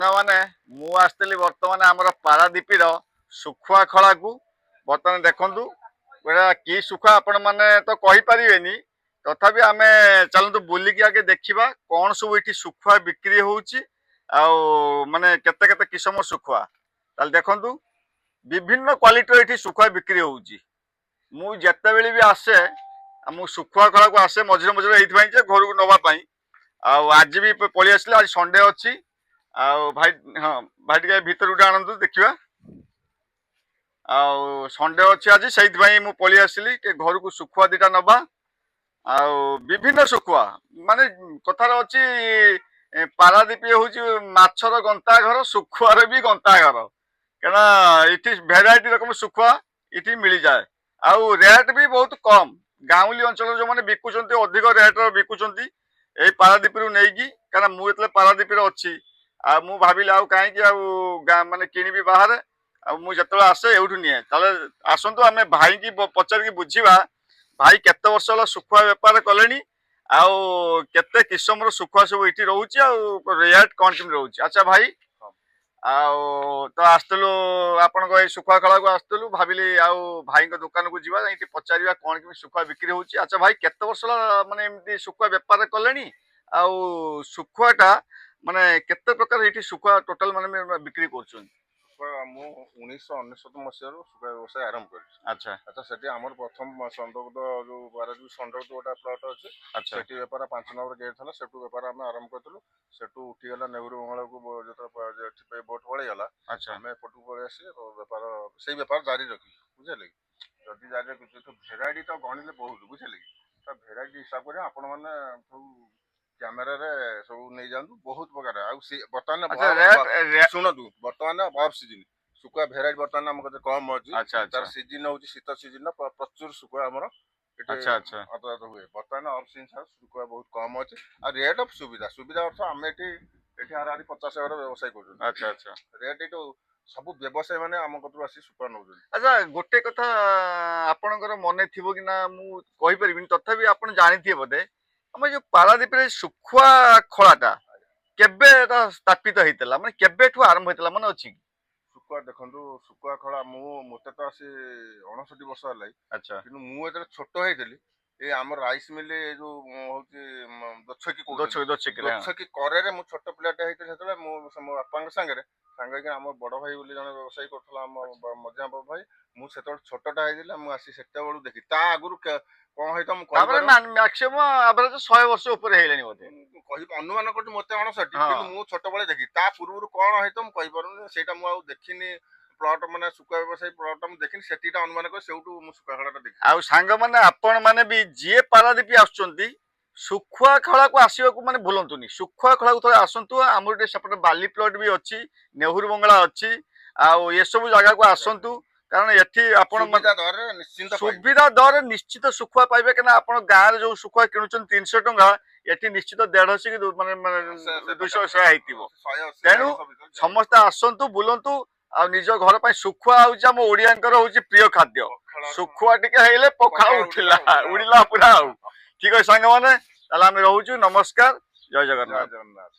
ମାନେ ମୁଁ ଆସିଥିଲି ବର୍ତ୍ତମାନ ଆମର ପାରାଦୀପୀର ଶୁଖୁଆ ଖଳାକୁ। ବର୍ତ୍ତମାନ ଦେଖନ୍ତୁ ଏଟା କି ଶୁଖୁଆ ଆପଣ ମାନେ ତ କହିପାରିବେନି, ତଥାପି ଆମେ ଚାଲନ୍ତୁ ବୁଲିକି ଆଗେ ଦେଖିବା କଣ ସବୁ ଏଠି ଶୁଖୁଆ ବିକ୍ରି ହଉଛି ଆଉ ମାନେ କେତେ କେତେ କିସମ ଶୁଖୁଆ। ତାହେଲେ ଦେଖନ୍ତୁ ବିଭିନ୍ନ କ୍ୱାଲିଟିର ଏଠି ଶୁଖୁଆ ବିକ୍ରି ହଉଛି। ମୁଁ ଯେତେବେଳେ ବି ଆସେ ମୁଁ ଶୁଖୁଆ ଖଳାକୁ ଆସେ ମଝିରେ ମଝିରେ ଏଇଥିପାଇଁ ଯେ ଘରକୁ ନବା ପାଇଁ। ଆଉ ଆଜି ବି ପଳେଇ ଆସିଲେ, ଆଜି ସଣ୍ଡେ ଅଛି। ଆଉ ଭାଇ ହଁ ଭାଇ ଟିକେ ଭିତରୁ ଗୋଟେ ଆଣନ୍ତୁ ଦେଖିବା। ଆଉ ସଣ୍ଡେ ଅଛି ଆଜି, ସେଇଥିପାଇଁ ମୁଁ ପଳେଇ ଆସିଲି ଟିକେ ଘରକୁ ଶୁଖୁଆ ଦିଟା ନବା। ଆଉ ବିଭିନ୍ନ ଶୁଖୁଆ ମାନେ କଥାରେ ଅଛି ପାରାଦୀପ ହଉଛି ମାଛର ଗନ୍ତାଘର, ଶୁଖୁଆର ବି ଗନ୍ତାଘର। କାରଣ ଏଠି ଭେରାଇଟି ରକମ ଶୁଖୁଆ ଏଠି ମିଳିଯାଏ। ଆଉ ରେଟ୍ ବି ବହୁତ କମ। ଗାଉଁଲି ଅଞ୍ଚଳରେ ଯୋଉମାନେ ବିକୁଛନ୍ତି ଅଧିକ ରେଟରେ ବିକୁଛନ୍ତି ଏଇ ପାରାଦୀପରୁ ନେଇକି। କାରଣ ମୁଁ ଯେତେବେଳେ ପାରାଦୀପରେ ଅଛି ଆଉ ମୁଁ ଭାବିଲି ଆଉ କାହିଁକି ଆଉ ଗାଁ ମାନେ କିଣିବି ବାହାରେ, ଆଉ ମୁଁ ଯେତେବେଳେ ଆସେ ଏଇଠୁ ନିଏ। ତାହେଲେ ଆସନ୍ତୁ ଆମେ ଭାଇକି ପଚାରିକି ବୁଝିବା ଭାଇ କେତେ ବର୍ଷ ହେଲା ଶୁଖୁଆ ବେପାର କଲେଣି, ଆଉ କେତେ କିସମର ଶୁଖୁଆ ସବୁ ଏଠି ରହୁଛି, ଆଉ ରେଟ୍ କଣ କେମିତି ରହୁଛି। ଆଚ୍ଛା ଭାଇ, ଆଉ ତ ଆସିଥିଲୁ ଆପଣଙ୍କ ଏଇ ଶୁଖୁଆ ଖଳାକୁ ଆସିଥିଲୁ, ଭାବିଲି ଆଉ ଭାଇଙ୍କ ଦୋକାନକୁ ଯିବା ଯାଇକି ପଚାରିବା କଣ କେମିତି ଶୁଖୁଆ ବିକ୍ରି ହଉଛି। ଆଚ୍ଛା ଭାଇ, କେତେ ବର୍ଷ ହେଲା ମାନେ ଏମିତି ଶୁଖୁଆ ବେପାର କଲେଣି, ଆଉ ଶୁଖୁଆଟା ମାନେ କେତେ ପ୍ରକାର ଏଇଠି ଶୁଖୁଆ ଟୋଟାଲ ମାନେ ବିକ୍ରି କରୁଛନ୍ତି? ମୁଁ 1999 ମସିହାରୁ ଶୁଖୁଆ ବ୍ୟବସାୟ ଆରମ୍ଭ କରିଛି। ଆଚ୍ଛା ଆଚ୍ଛା, ସେଠି ଆମର ପ୍ରଥମ ଷଣ୍ଢକୁଦ ଯୋଉ ପାରାଦୀପ ଷଣ୍ଢକୁଦ ଗୋଟେ ପ୍ଲଟ୍ ଅଛି, ଆଚ୍ଛା ସେଠି ବେପାର 5 ନମ୍ବର ଗେଟ୍ ଥିଲା। ସେଠୁ ବେପାର ଆମେ ଆରମ୍ଭ କରିଥିଲୁ। ସେଠୁ ଉଠିଗଲା ନେହୁରୁ ବଙ୍ଗଳାକୁ ଯେତେବେଳେ ଏଠି ବୋଟ୍ ପଳେଇଗଲା, ଆଚ୍ଛା ଆମେ ଏପଟକୁ ପଳେଇ ଆସି ବେପାର ସେଇ ବେପାର ଜାରି ରଖିଛୁ। ବୁଝିଲେ କି? ଯଦି ଜାରି ରଖିଛୁ ତ ଭେରାଇଟି ତ ଗଣିଲେ ବହୁତ, ବୁଝିଲେ କି? ତ ଭେରାଇଟି ହିସାବ କରି ଆପଣମାନେ ସବୁ କ୍ୟାମେରାରେ ସବୁ ନେଇଯାଆନ୍ତୁ, ବହୁତ ପ୍ରକାର। ଆଉ ବର୍ତ୍ତମାନ ଆଚ୍ଛା ରେଟ୍ ଶୁଣନ୍ତୁ, ବର୍ତ୍ତମାନ ଅଫ୍ ସିଜିନ୍ ଶୁଖୁଆ ଭେରାଇଟି ବର୍ତ୍ତମାନ ଆମ କତିରେ କମ ଅଛି। ଆଚ୍ଛା ତାର ଆଚ୍ଛା ସିଜିନ୍ ହଉଛି ଶୀତ ସିଜିନ୍, ପ୍ରଚୁର ଶୁଖୁଆ ଆମର ଏଠି ଆଚ୍ଛା ଆଚ୍ଛା ଆଦାତ ହୁଏ। ବର୍ତ୍ତମାନ ଅଫ୍ ସିଜିନ୍ ଶୁଖୁଆ ବହୁତ କମ ଅଛି। ଆଉ ରେଟ୍ ସୁବିଧା ସୁବିଧା ଅର୍ଥ ଆମେ ଏଠି ହାରାହାରି 50 ଘର ବ୍ୟବସାୟ କରୁଛନ୍ତି। ଆଚ୍ଛା ଆଚ୍ଛା ରେଟ୍ ଏଠୁ ସବୁ ବ୍ୟବସାୟୀ ମାନେ ଆମ କତିରୁ ଆସି ଶୁଖୁଆ ନେଉଛନ୍ତି। ଆଚ୍ଛା, ଗୋଟେ କଥା ଆପଣଙ୍କର ମନେ ଥିବ କି ନା ମୁଁ କହିପାରିବିନି, ତଥାପି ଆପଣ ଜାଣିଥିବେ ବୋଧେ ଆମ ଯୋଉ ପାରାଦୀପରେ ଶୁଖୁଆ ଖଳାଟା କେବେ ଏଟା ସ୍ଥାପିତ ହେଇଥିଲା, ମାନେ କେବେଠୁ ଆରମ୍ଭ ହେଇଥିଲା ମନେ ଅଛି? ଶୁଖୁଆ ଦେଖନ୍ତୁ, ଶୁଖୁଆ ଖଳା ମୋତେ ତ ଆସି 59 ବର୍ଷ ହେଲାଣି। ଆଚ୍ଛା କିନ୍ତୁ ମୁଁ ଯେତେବେଳେ ଛୋଟ ହେଇଥିଲି, ଏଇ ଆମର ରାଇସ୍ ମିଲ୍ ଯୋଉ ହଉଛି ଦୋଛକି କହୁଛନ୍ତି, ଦୋଛକିରେ ହଁ। ଦୋଛକି କରେରେ ମୁଁ ଛୋଟ ପିଲାଟେ ହେଇଥିଲି ସେତେବେଳେ ମୁଁ ମୋ ବାପାଙ୍କ ସାଙ୍ଗରେ ସାଙ୍ଗ ହେଇକି ଆମ ବଡ ଭାଇ ବୋଲି ଜଣେ ବ୍ୟବସାୟୀ କରୁଥିଲା, ଆମ ମଝିଆ ବଡ ଭାଇ। ମୁଁ ସେତେବେଳେ ଛୋଟଟା ହେଇଥିଲି, ମୁଁ ଆସି ସେତେବେଳୁ ଦେଖି। ତା ଆଗରୁ କଣ ହେଇଥିବ ମୁଁ ତାପରେ କହିପାରୁନି। ମ୍ୟାକ୍ସିମମ୍ ଆଭରେଜ 100 ବର୍ଷ ଉପରେ ହେଇଗଲାଣି ବୋଧେ। ଅନୁମାନ କରୁଛି ମୋତେ 59, ହଁ କିନ୍ତୁ ମୁଁ ଛୋଟବେଳେ ଦେଖି। ତା ପୂର୍ବରୁ କଣ ହେଇଥିବ ମୁଁ କହିପାରୁନି, ସେଇଟା ମୁଁ ଆଉ ଦେଖିନି। ପ୍ଲଟ ମାନେ ଶୁଖୁଆ ବ୍ୟବସାୟୀ ପ୍ଲଟ ମୁଁ ଦେଖିନି, ସେଠିଟା ଅନୁମାନ କରି ସେଇଠୁ ମୁଁ ଶୁଖୁଆ ଖଳାଟା ଦେଖି। ଆଉ ସାଙ୍ଗମାନେ ଆପଣ ମାନେ ବି ଯିଏ ପାରାଦୀପ ଆସୁଛନ୍ତି ଶୁଖୁଆ ଖଳାକୁ ଆସିବାକୁ ମାନେ ଭୁଲନ୍ତୁନି। ଶୁଖୁଆ ଖଳାକୁ ଥରେ ଆସନ୍ତୁ। ଆମର ଗୋଟେ ସେପଟେ ବାଲି ପ୍ଲଟ ବି ଅଛି, ନେହୁରୁ ବଙ୍ଗଳା ଅଛି, ଆଉ ଏସବୁ ଜାଗାକୁ ଆସନ୍ତୁ। କାରଣ ଏଠି ଆପଣ ସୁବିଧା ଦରରେ ନିଶ୍ଚିନ୍ତ ପାଇବେ। ସୁବିଧା ଦରରେ ନିଶ୍ଚିତ ଶୁଖୁଆ ପାଇବେ। କାରଣ ଆପଣ ଗାଁରେ ଯୋଉ ଶୁଖୁଆ କିଣୁଛନ୍ତି 300 ଟଙ୍କା, ଏଠି ନିଶ୍ଚିତ 150 କି ମାନେ 200 ହେଇଥିବ। ତେଣୁ ସମସ୍ତେ ଆସନ୍ତୁ, ବୁଲନ୍ତୁ, ଆଉ ନିଜ ଘର ପାଇଁ। ଶୁଖୁଆ ହଉଛି ଆମ ଓଡିଆଙ୍କର ହଉଛି ପ୍ରିୟ ଖାଦ୍ୟ। ଶୁଖୁଆ ଟିକେ ହେଇଲେ ପଖାଳ ଉଠିଲା ଉଡ଼ିଲା ପୁରା। ଆଉ ଠିକ ଅଛି ସାଙ୍ଗମାନେ, ତାହେଲେ ଆମେ ରହୁଛୁ। ନମସ୍କାର, ଜୟ ଜୟ ଜଗନ୍ନାଥ। ଜଗନ୍ନାଥ।